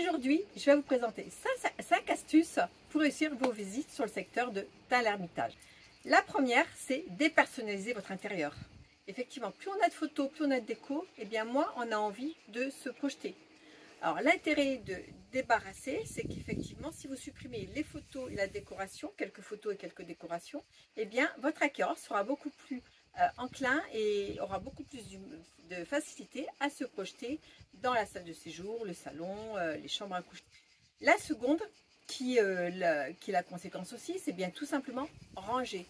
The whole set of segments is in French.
Aujourd'hui, je vais vous présenter 5 astuces pour réussir vos visites sur le secteur de Tain-l'Hermitage. La première, c'est dépersonnaliser votre intérieur. Effectivement, plus on a de photos, plus on a de déco, et bien moins on a envie de se projeter. Alors l'intérêt de débarrasser, c'est qu'effectivement, si vous supprimez les photos et la décoration, quelques photos et quelques décorations, et bien votre acquéreur sera beaucoup plus enclin et aura beaucoup plus de facilité à se projeter dans la salle de séjour, le salon, les chambres à coucher. La seconde, qui est la conséquence aussi, c'est bien tout simplement ranger,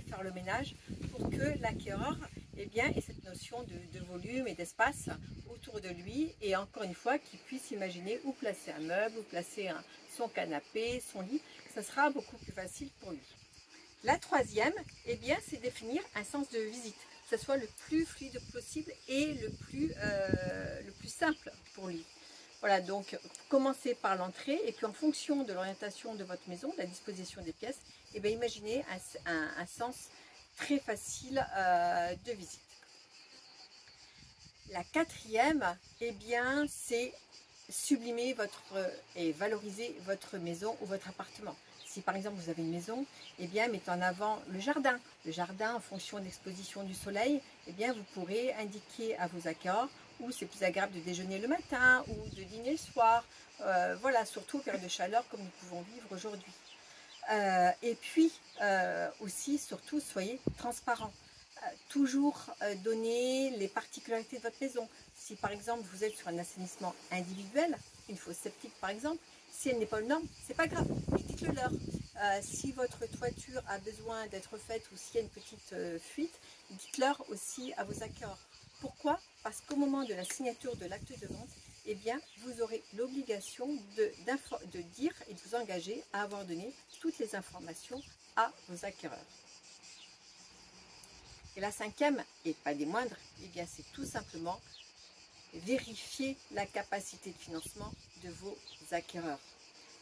faire le ménage pour que l'acquéreur ait cette notion de volume et d'espace autour de lui, et encore une fois qu'il puisse imaginer où placer un meuble, où placer son canapé, son lit. Ça sera beaucoup plus facile pour lui. La troisième, c'est définir un sens de visite, que ce soit le plus fluide possible et le plus simple pour lui. Voilà, donc commencez par l'entrée et puis en fonction de l'orientation de votre maison, de la disposition des pièces, imaginez un sens très facile de visite. La quatrième, c'est sublimer et valoriser votre maison ou votre appartement. Si par exemple vous avez une maison, mettez en avant le jardin. Le jardin, en fonction de l'exposition du soleil, vous pourrez indiquer à vos acquéreurs où c'est plus agréable de déjeuner le matin ou de dîner le soir. Voilà, surtout en période de chaleur comme nous pouvons vivre aujourd'hui. Aussi, surtout, soyez transparent. Toujours donner les particularités de votre maison. Si par exemple vous êtes sur un assainissement individuel, une fosse septique par exemple, si elle n'est pas aux normes, c'est pas grave, dites-le leur. Si votre toiture a besoin d'être faite ou s'il y a une petite fuite, dites-leur aussi à vos acquéreurs. Pourquoi? Parce qu'au moment de la signature de l'acte de vente, vous aurez l'obligation de dire et de vous engager à avoir donné toutes les informations à vos acquéreurs. Et la cinquième, et pas des moindres, c'est tout simplement vérifier la capacité de financement de vos acquéreurs.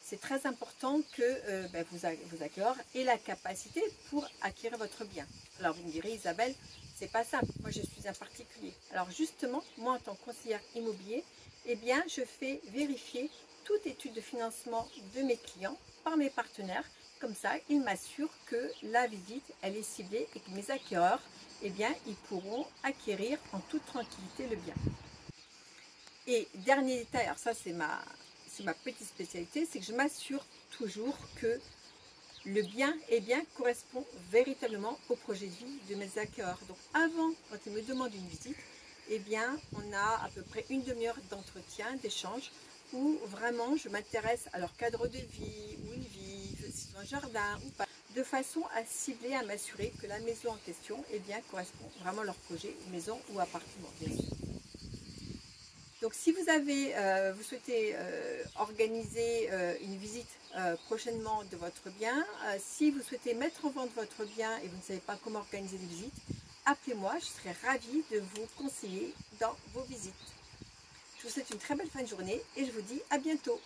C'est très important que vos acquéreurs aient la capacité pour acquérir votre bien. Alors vous me direz, Isabelle, c'est pas simple, moi je suis un particulier. Alors justement, moi en tant que conseillère immobilier, je fais vérifier toute étude de financement de mes clients par mes partenaires. Comme ça, ils m'assurent que la visite, elle est ciblée et que mes acquéreurs, ils pourront acquérir en toute tranquillité le bien. Et dernier détail, alors ça c'est ma petite spécialité, c'est que je m'assure toujours que le bien correspond véritablement au projet de vie de mes acquéreurs. Donc avant, quand ils me demandent une visite, on a à peu près une demi-heure d'entretien, d'échange, où vraiment je m'intéresse à leur cadre de vie, où ils vivent, s'ils ont un jardin ou pas, de façon à cibler, à m'assurer que la maison en question correspond vraiment à leur projet, maison ou appartement, bien sûr. Donc si vous souhaitez organiser une visite prochainement de votre bien, si vous souhaitez mettre en vente votre bien et vous ne savez pas comment organiser les visites, appelez-moi, je serai ravie de vous conseiller dans vos visites. Je vous souhaite une très belle fin de journée et je vous dis à bientôt.